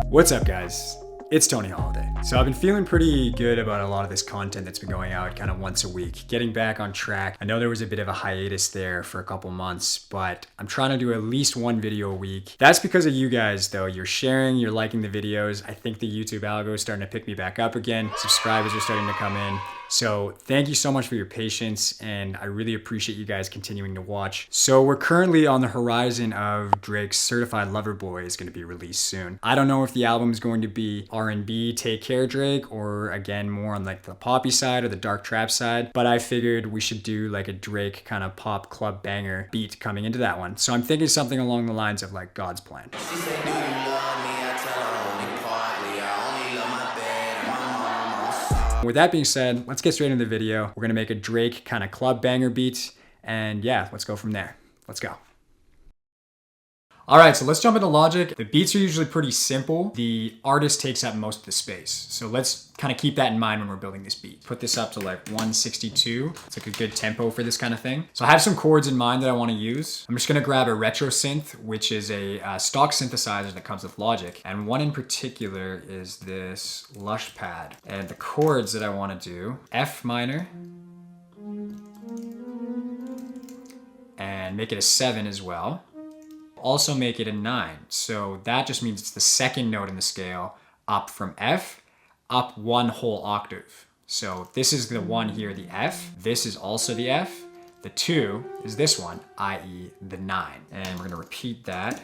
What's up, guys? It's Tony Holiday. So I've been feeling pretty good about a lot of this content that's been going out kind of once a week, getting back on track. I know there was a bit of a hiatus there for a couple months, but I'm trying to do at least one video a week. That's because of you guys though. You're sharing, you're liking the videos. I think the YouTube algo is starting to pick me back up again. Subscribers are starting to come in. So thank you so much for your patience, and I really appreciate you guys continuing to watch. So we're currently on the horizon of Drake's Certified Lover Boy is going to be released soon. I don't know if the album is going to be R&B, Take Care Drake, or again more on like the poppy side or the dark trap side, but I figured we should do like a Drake kind of pop club banger beat coming into that one. So I'm thinking something along the lines of like God's Plan. With that being said, let's get straight into the video. We're gonna make a Drake kind of club banger beat, and yeah, let's go from there. Let's go. All right, so let's jump into Logic. The beats are usually pretty simple. The artist takes up most of the space. So let's kind of keep that in mind when we're building this beat. Put this up to like 162. It's like a good tempo for this kind of thing. So I have some chords in mind that I want to use. I'm just gonna grab a retro synth, which is a stock synthesizer that comes with Logic. And one in particular is this Lush pad. And the chords that I want to do, F minor, and make it a 7 as well. Also make it a 9. So that just means it's the second note in the scale up from F, up one whole octave. So this is the one here, the F. This is also the F. The 2 is this one, i.e. the 9. And we're gonna repeat that.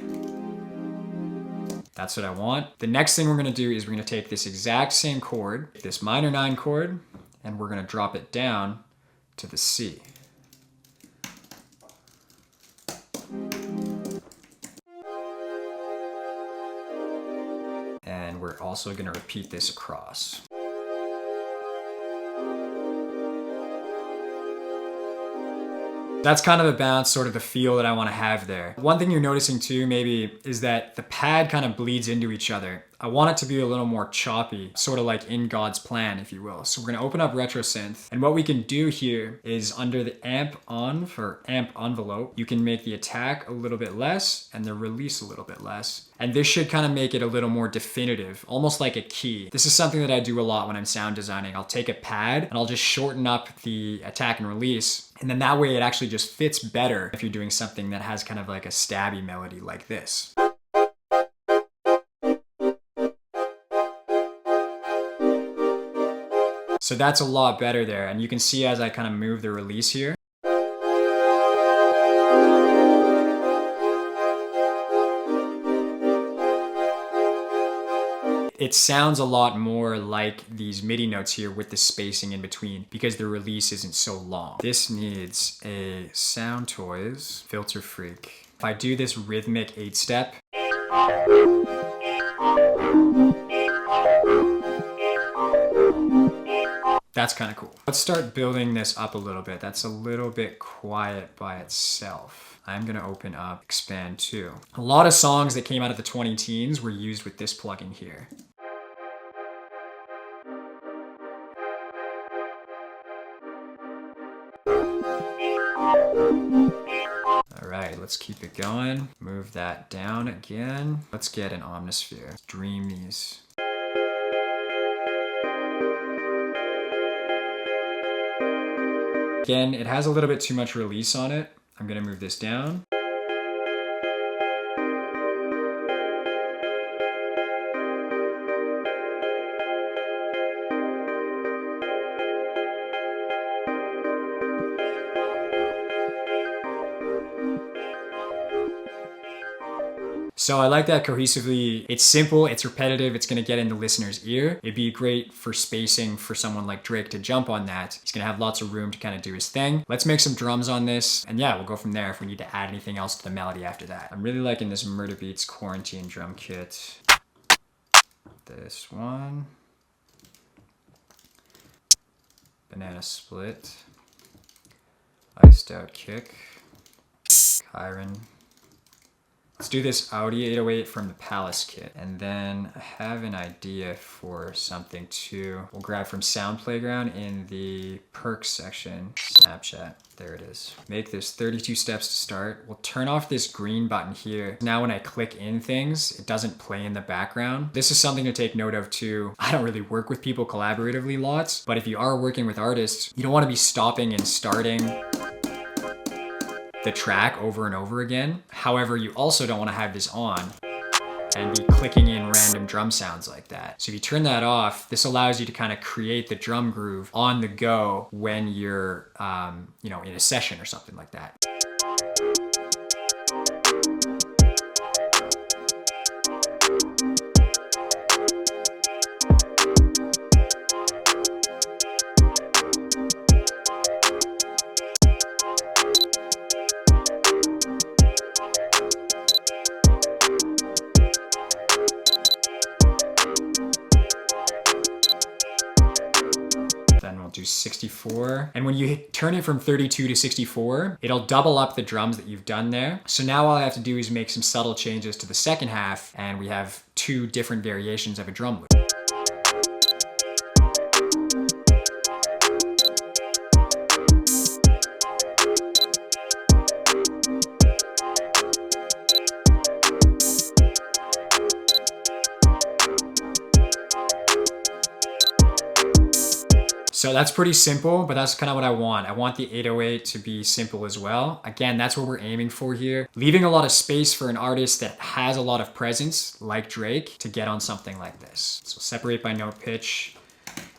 That's what I want. The next thing we're gonna do is we're gonna take this exact same chord, this minor 9 chord, and we're gonna drop it down to the C. And we're also gonna repeat this across. That's kind of the bounce, sort of the feel that I want to have there. One thing you're noticing too, maybe, is that the pad kind of bleeds into each other. I want it to be a little more choppy, sort of like in God's Plan, if you will. So we're gonna open up retro synth, and what we can do here is under the amp on for amp envelope, you can make the attack a little bit less and the release a little bit less. And this should kind of make it a little more definitive, almost like a key. This is something that I do a lot when I'm sound designing. I'll take a pad and I'll just shorten up the attack and release. And then that way it actually just fits better if you're doing something that has kind of like a stabby melody like this. So that's a lot better there. And you can see as I kind of move the release here. It sounds a lot more like these MIDI notes here with the spacing in between because the release isn't so long. This needs a Sound Toys Filter Freak. If I do this rhythmic 8-step, that's kind of cool. Let's start building this up a little bit. That's a little bit quiet by itself. I'm gonna open up Expand 2. A lot of songs that came out of the 2010s were used with this plugin here. All right, let's keep it going. Move that down again. Let's get an Omnisphere. Let's dream these. Again, it has a little bit too much release on it. I'm gonna move this down. So I like that cohesively. It's simple, it's repetitive, it's gonna get in the listener's ear. It'd be great for spacing for someone like Drake to jump on that. He's gonna have lots of room to kind of do his thing. Let's make some drums on this, and yeah, we'll go from there if we need to add anything else to the melody after that. I'm really liking this Murder Beats Quarantine drum kit. This one. Banana Split. Iced Out Kick. Chiron. Let's do this Audi 808 from the Palace kit. And then I have an idea for something too. We'll grab from Sound Playground in the perks section, Snapchat. There it is. Make this 32 steps to start. We'll turn off this green button here. Now when I click in things, it doesn't play in the background. This is something to take note of too. I don't really work with people collaboratively lots, but if you are working with artists, you don't want to be stopping and starting the track over and over again. However, you also don't want to have this on and be clicking in random drum sounds like that. So if you turn that off, this allows you to kind of create the drum groove on the go when you're, in a session or something like that. Then we'll do 64. And when you turn it from 32 to 64, it'll double up the drums that you've done there. So now all I have to do is make some subtle changes to the second half, and we have 2 different variations of a drum loop. So that's pretty simple, but that's kind of what I want. I want the 808 to be simple as well. Again, that's what we're aiming for here. Leaving a lot of space for an artist that has a lot of presence, like Drake, to get on something like this. So separate by note pitch,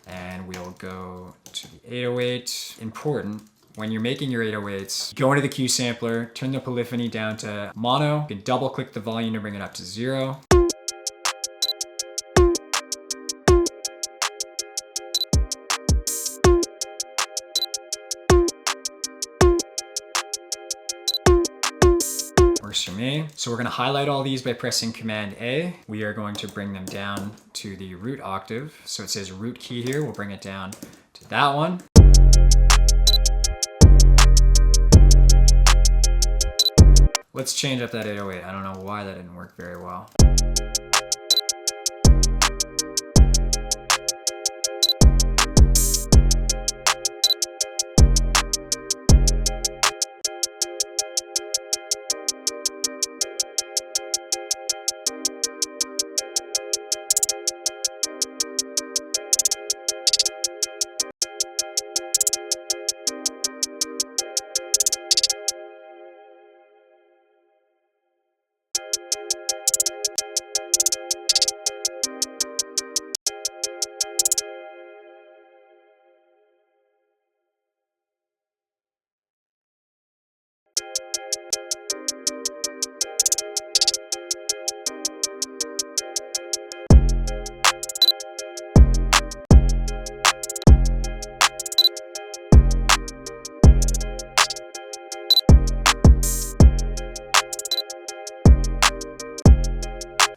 and we'll go to the 808. Important, when you're making your 808s, go into the Q sampler, turn the polyphony down to mono. You can double click the volume to bring it up to 0. Works for me. So we're going to highlight all these by pressing Command A. We are going to bring them down to the root octave. So it says root key here. We'll bring it down to that one. Let's change up that 808. I don't know why that didn't work very well.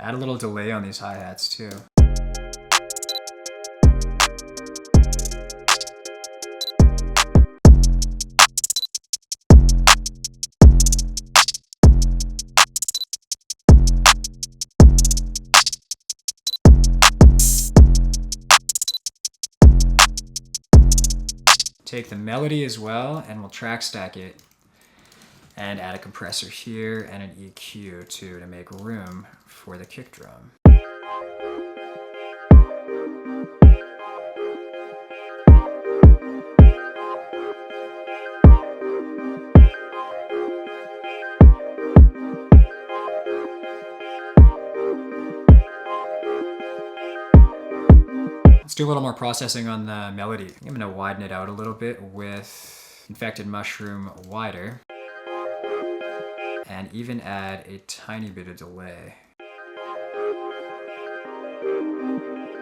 Add a little delay on these hi-hats too. Take the melody as well, and we'll track stack it and add a compressor here and an EQ too to make room for the kick drum. Let's do a little more processing on the melody. I'm gonna widen it out a little bit with Infected Mushroom wider, and even add a tiny bit of delay.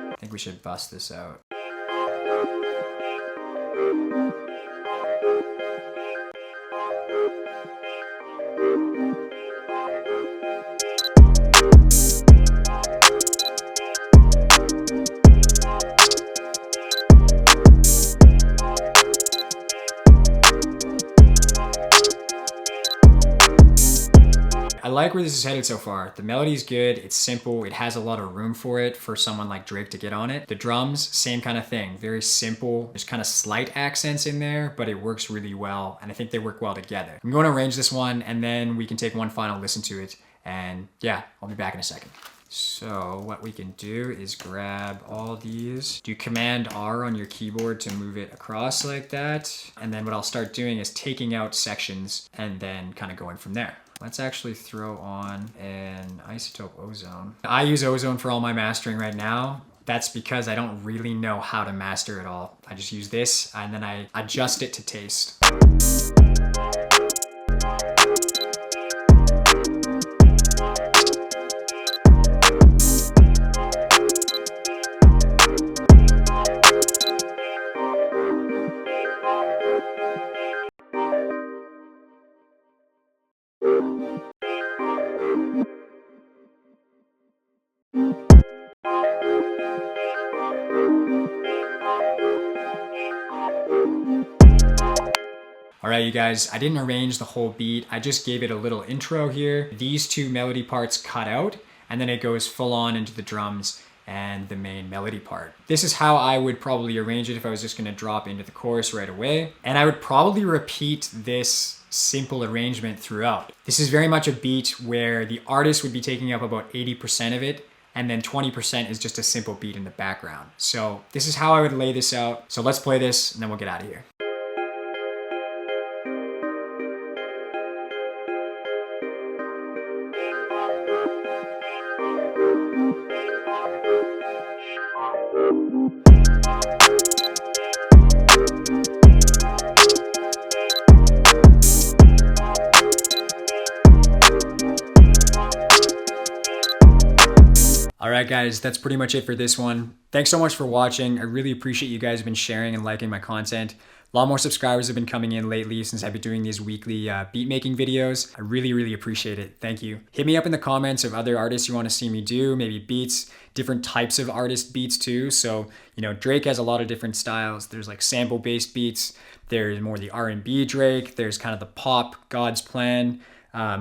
I think we should bust this out. I like where this is headed so far. The melody's good, it's simple, it has a lot of room for it for someone like Drake to get on it. The drums, same kind of thing, very simple. There's kind of slight accents in there, but it works really well, and I think they work well together. I'm going to arrange this one, and then we can take one final listen to it, and yeah, I'll be back in a second. So what we can do is grab all these, do Command R on your keyboard to move it across like that. And then what I'll start doing is taking out sections and then kind of going from there. Let's actually throw on an isotope ozone. I use ozone for all my mastering right now. That's because I don't really know how to master it all. I just use this and then I adjust it to taste. All right, you guys, I didn't arrange the whole beat. I just gave it a little intro here. These two melody parts cut out, and then it goes full on into the drums and the main melody part. This is how I would probably arrange it if I was just gonna drop into the chorus right away. And I would probably repeat this simple arrangement throughout. This is very much a beat where the artist would be taking up about 80% of it, and then 20% is just a simple beat in the background. So this is how I would lay this out. So let's play this, and then we'll get out of here. All right, guys, that's pretty much it for this one. Thanks so much for watching. I really appreciate you guys have been sharing and liking my content. A lot more subscribers have been coming in lately since I've been doing these weekly beat making videos. I really appreciate it. Thank you. Hit me up in the comments of other artists you want to see me do, maybe beats, different types of artist beats too. So, you know, Drake has a lot of different styles. There's like sample-based beats. There's more the R&B Drake. There's kind of the pop, God's Plan,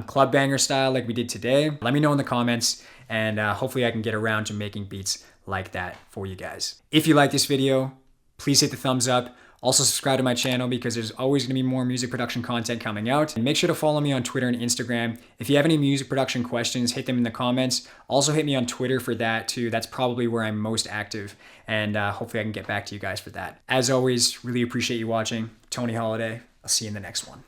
club banger style like we did today. Let me know in the comments, and hopefully I can get around to making beats like that for you guys. If you like this video, please hit the thumbs up. Also subscribe to my channel because there's always gonna be more music production content coming out. And make sure to follow me on Twitter and Instagram. If you have any music production questions, hit them in the comments. Also hit me on Twitter for that too. That's probably where I'm most active. And hopefully I can get back to you guys for that. As always, really appreciate you watching. Tony Holiday. I'll see you in the next one.